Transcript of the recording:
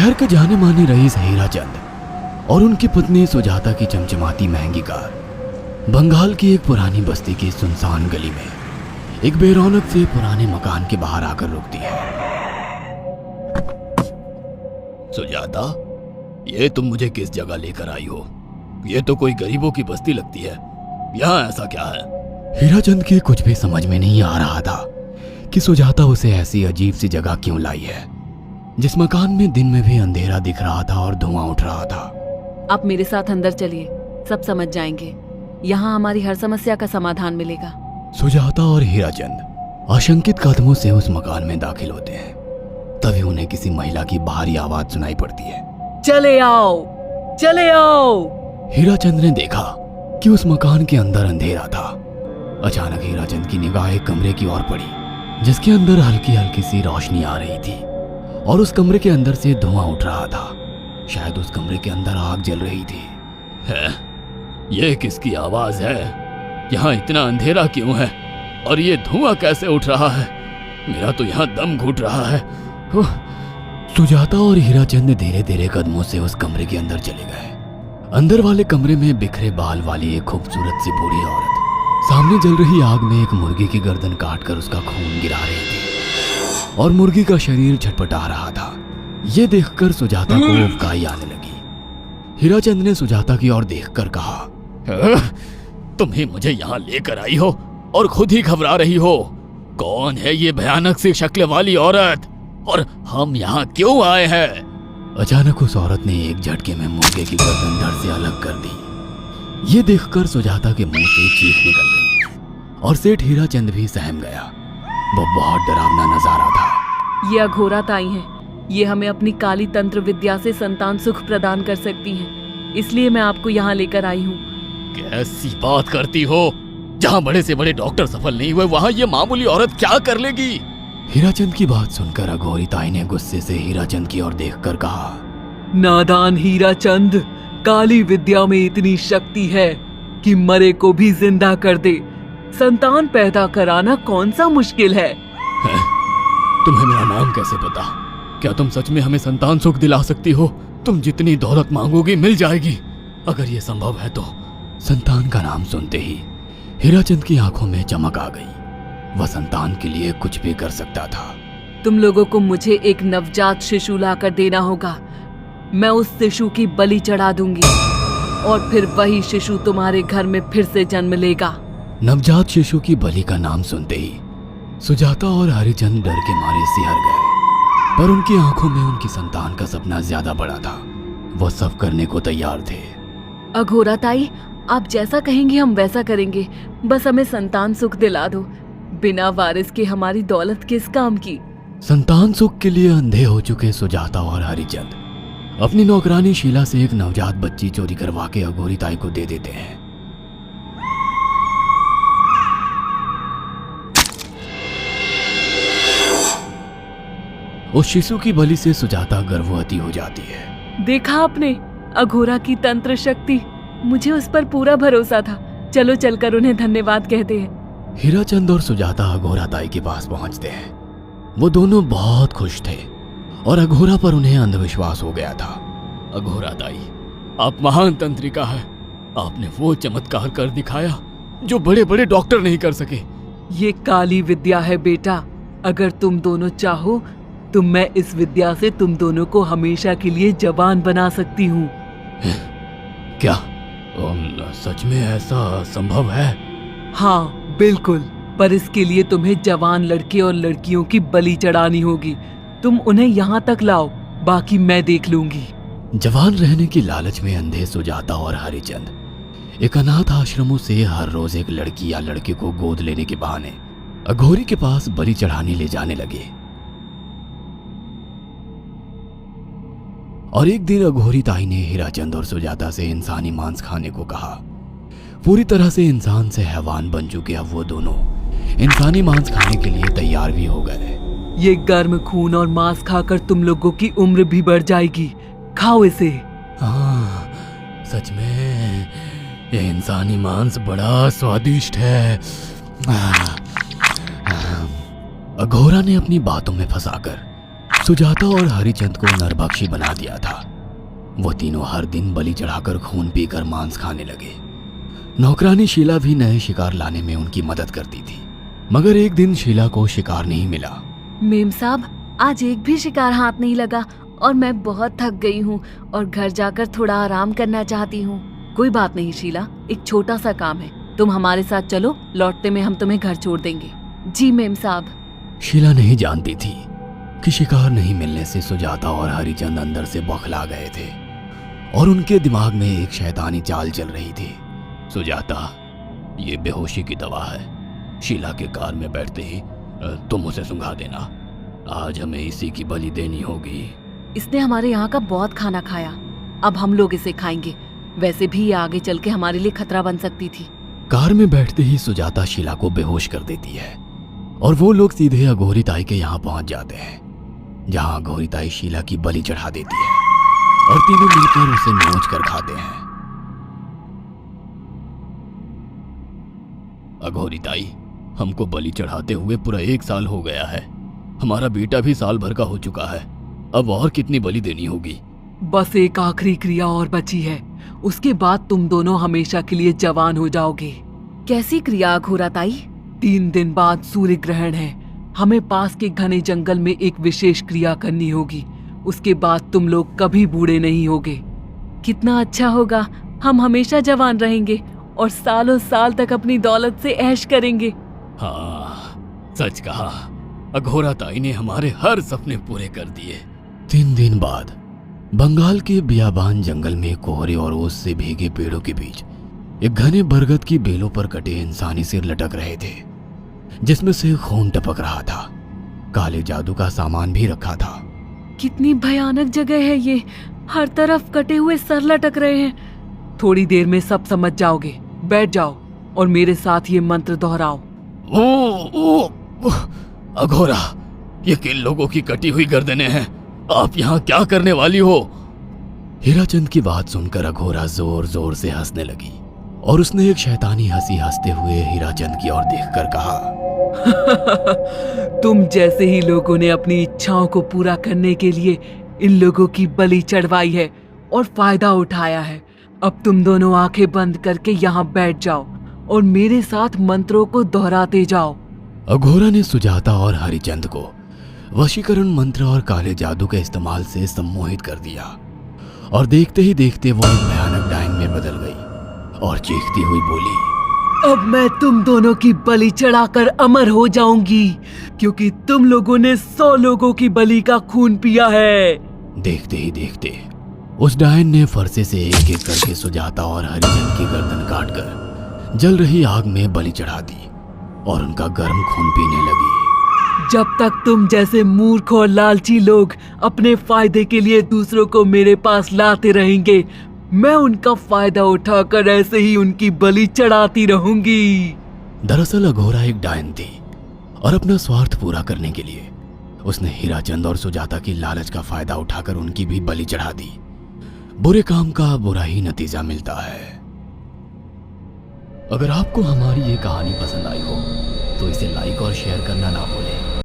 शहर के जाने माने रईस हीराचंद और उनकी पत्नी सुजाता की चमचमाती महंगी कार बंगाल की एक पुरानी बस्ती की सुनसान गली में एक बेरौनक से पुराने मकान के बाहर आकर रुकती है। सुजाता, ये तुम मुझे किस जगह लेकर आई हो? ये तो कोई गरीबों की बस्ती लगती है, यहाँ ऐसा क्या है? हीराचंद के कुछ भी समझ में नहीं आ रहा था कि सुजाता उसे ऐसी अजीब सी जगह क्यों लाई है, जिस मकान में दिन में भी अंधेरा दिख रहा था और धुआं उठ रहा था। आप मेरे साथ अंदर चलिए, सब समझ जाएंगे। यहाँ हमारी हर समस्या का समाधान मिलेगा। सुजाता और हीराचंद आशंकित कदमों से उस मकान में दाखिल होते हैं। तभी उन्हें किसी महिला की बाहरी आवाज सुनाई पड़ती है। चले आओ, चले आओ। हीराचंद ने देखा कि उस मकान के अंदर अंधेरा था। अचानक हीराचंद की निगाह एक कमरे की ओर पड़ी, जिसके अंदर हल्की हल्की सी रोशनी आ रही थी और उस कमरे के अंदर से धुआं उठ रहा था। शायद उस कमरे के अंदर आग जल रही थी। है? ये किसकी आवाज है? यहाँ इतना अंधेरा क्यों है और ये धुआं कैसे उठ रहा है? मेरा तो यहाँ दम घुट रहा है। सुजाता और हीराचंद धीरे धीरे कदमों से उस कमरे के अंदर चले गए। अंदर वाले कमरे में बिखरे बाल वाली एक खूबसूरत सी बूढ़ी औरत सामने जल रही आग में एक मुर्गी की गर्दन काटकर उसका खून गिरा रही थी और मुर्गी का शरीर छटपटा रहा था। ये देखकर सुजाता को उबकाई आने लगी। हीराचंद ने सुजाता की ओर देखकर कहा, तुम ही मुझे यहाँ लेकर आई हो और खुद ही घबरा रही हो। कौन है ये भयानक सी शक्ल वाली औरत और हम यहाँ क्यों आए हैं? अचानक उस औरत ने एक झटके में मुर्गे की गर्दन धड़ से अलग कर दी। ये देखकर सुजाता के मुंह से चीख निकल गई और सेठ हीराचंद भी सहम गया। वो बहुत डरावना नजारा था। ये अघोरा ताई हैं। ये हमें अपनी काली तंत्र विद्या से संतान सुख प्रदान कर सकती हैं, इसलिए मैं आपको यहाँ लेकर आई हूँ। कैसी बात करती हो? जहाँ बड़े से बड़े डॉक्टर सफल नहीं हुए, वहाँ ये मामूली औरत क्या कर लेगी? हीराचंद की बात सुनकर अघोरी ताई ने गुस्से से हीराचंद की ओर देखकर कहा, नादान हीराचंद, काली विद्या में इतनी शक्ति है कि मरे को भी जिंदा कर दे। संतान पैदा कराना कौन सा मुश्किल है? तुम्हें मेरा नाम कैसे पता? क्या तुम सच में हमें संतान सुख दिला सकती हो? तुम जितनी दौलत मांगोगी मिल जाएगी, अगर ये संभव है तो। संतान का नाम सुनते ही हीराचंद की आंखों में चमक आ गई। वह संतान के लिए कुछ भी कर सकता था। तुम लोगों को मुझे एक नवजात शिशु लाकर देना होगा। मैं उस शिशु की बलि चढ़ा दूंगी और फिर वही शिशु तुम्हारे घर में फिर से जन्म लेगा। नवजात शिशु की बलि का नाम सुनते ही सुजाता और हरिचंद डर के मारे सिहर गए, पर उनकी आंखों में उनकी संतान का सपना ज्यादा बड़ा था। वो सब करने को तैयार थे। अघोरा ताई, आप जैसा कहेंगे हम वैसा करेंगे। बस हमें संतान सुख दिला दो। बिना वारिस के हमारी दौलत किस काम की? संतान सुख के लिए अंधे हो चुके सुजाता और हरिचंद अपनी नौकरानी शीला से एक नवजात बच्ची चोरी करवा के अघोरी ताई को दे देते हैं। उस शिशु की बलि से सुजाता गर्भवती हो जाती है। देखा आपने, अघोरा की तंत्र शक्ति। मुझे उस पर पूरा भरोसा था। चलो चलकर उन्हें धन्यवाद कहते हैं। हीराचंद और सुजाता अघोरा ताई के पास पहुंचते हैं। वो दोनों बहुत खुश थे और अघोरा पर उन्हें अंधविश्वास हो गया था। अघोरा ताई, आप महान तंत्रिका है। आपने वो चमत्कार कर दिखाया जो बड़े बड़े डॉक्टर नहीं कर सके। ये काली विद्या है बेटा। अगर तुम दोनों चाहो तो मैं इस विद्या से तुम दोनों को हमेशा के लिए जवान बना सकती हूँ। क्या सच में ऐसा संभव है? हाँ बिल्कुल, पर इसके लिए तुम्हें जवान लड़के और लड़कियों की बलि चढ़ानी होगी। तुम उन्हें यहाँ तक लाओ, बाकी मैं देख लूंगी। जवान रहने की लालच में अंधे सुजाता और हरिचंद एक अनाथ आश्रमों से हर रोज एक लड़की या लड़के को गोद लेने के बहाने अघोरी के पास बलि चढ़ाने ले जाने लगे। और एक दिन अघोरी ताई ने हीराचंद और सुजाता से इंसानी मांस खाने को कहा। पूरी तरह से इंसान से हैवान बन चुके अब वो दोनों इंसानी मांस खाने के लिए तैयार भी हो गए। ये गर्म खून और मांस खाकर तुम लोगों की उम्र भी बढ़ जाएगी। खाओ इसे। हाँ, सच में ये इंसानी मांस बड़ा स्वादिष्ट है। अघोरा ने अपनी बातों में फंसाकर सुजाता और हरिचंद को नरभक्षी बना दिया था। वो तीनों हर दिन बलि चढ़ाकर खून पीकर मांस खाने लगे। नौकरानी शीला भी नए शिकार लाने में उनकी मदद करती थी, मगर एक दिन शीला को शिकार नहीं मिला। मेम साहब, आज एक भी शिकार हाथ नहीं लगा और मैं बहुत थक गई हूँ और घर जाकर थोड़ा आराम करना चाहती हूँ। कोई बात नहीं शीला, एक छोटा सा काम है, तुम हमारे साथ चलो, लौटते में हम तुम्हें घर छोड़ देंगे। जी मेम साहब। शीला नहीं जानती थी कि शिकार नहीं मिलने से सुजाता और हरिचंद अंदर से बौखला गए थे और उनके दिमाग में एक शैतानी चाल चल रही थी। सुजाता, ये बेहोशी की दवा है। शीला के कार में बैठते ही तुम उसे सुंघा देना। आज हमें इसी की बलि देनी होगी। इसने हमारे यहाँ का बहुत खाना खाया, अब हम लोग इसे खाएंगे। वैसे भी ये आगे चल के हमारे लिए खतरा बन सकती थी। कार में बैठते ही सुजाता शीला को बेहोश कर देती है और वो लोग सीधे अघोरी ताई के यहाँ पहुंच जाते हैं, जहाँ अघोरी ताई शीला की बलि चढ़ा देती है और तीनों मिलकर उसे नोच कर खाते हैं। अघोरी ताई, हमको बलि चढ़ाते हुए पूरा 1 साल हो गया है। हमारा बेटा भी साल भर का हो चुका है। अब और कितनी बलि देनी होगी? बस एक आखिरी क्रिया और बची है, उसके बाद तुम दोनों हमेशा के लिए जवान हो जाओगे। कैसी क्रिया अघोरा ताई? 3 दिन बाद सूर्य ग्रहण है, हमें पास के घने जंगल में एक विशेष क्रिया करनी होगी। उसके बाद तुम लोग कभी बूढ़े नहीं होगे। कितना अच्छा होगा, हम हमेशा जवान रहेंगे और सालों साल तक अपनी दौलत से ऐश करेंगे। हाँ, सच कहा। अघोरा ताई ने हमारे हर सपने पूरे कर दिए। 3 दिन बाद बंगाल के बियाबान जंगल में कोहरे और ओस से भीगे पेड़ों के बीच एक घने बरगद की बेलों पर कटे इंसानी सिर लटक रहे थे, जिसमें से खून टपक रहा था। काले जादू का सामान भी रखा था। कितनी भयानक जगह है ये, हर तरफ कटे हुए सर लटक रहे हैं। थोड़ी देर में सब समझ जाओगे। बैठ जाओ और मेरे साथ ये मंत्र दोहराओ। ओ, अघोरा, ये किन लोगों की कटी हुई गर्दनें हैं? आप यहाँ क्या करने वाली हो? हीराचंद की बात सुनकर अघोरा जोर जोर से हंसने लगी और उसने एक शैतानी हंसी हंसते हुए हीराचंद की ओर देखकर कहा, तुम जैसे ही लोगों ने अपनी इच्छाओं को पूरा करने के लिए इन लोगों की बलि चढ़वाई है और फायदा उठाया है। अब तुम दोनों आंखें बंद करके यहाँ बैठ जाओ और मेरे साथ मंत्रों को दोहराते जाओ। अघोरा ने सुजाता और हरिचंद को वशीकरण मंत्र और काले जादू के इस्तेमाल से सम्मोहित कर दिया और देखते ही देखते वो एक भयानक डायन में बदल गई और चीखती हुई बोली, अब मैं तुम दोनों की बलि चढ़ाकर अमर हो जाऊंगी, क्योंकि तुम लोगों ने 100 लोगों की बलि का खून पिया है। देखते ही देखते उस डायन ने फरसे से एक एक करके सुजाता और हरिचंद की गर्दन काटकर जल रही आग में बलि चढ़ा दी और उनका गर्म खून पीने लगी। जब तक तुम जैसे मूर्ख और लालची लोग अपने फायदे के लिए दूसरों को मेरे पास लाते रहेंगे, मैं उनका फायदा उठाकर ऐसे ही उनकी बलि चढ़ाती रहूंगी। दरअसल अघोरा एक डायन थी और अपना स्वार्थ पूरा करने के लिए उसने हीराचंद और सुजाता की लालच का फायदा उठाकर उनकी भी बलि चढ़ा दी। बुरे काम का बुरा ही नतीजा मिलता है। अगर आपको हमारी ये कहानी पसंद आई हो तो इसे लाइक और शेयर करना ना भूलें।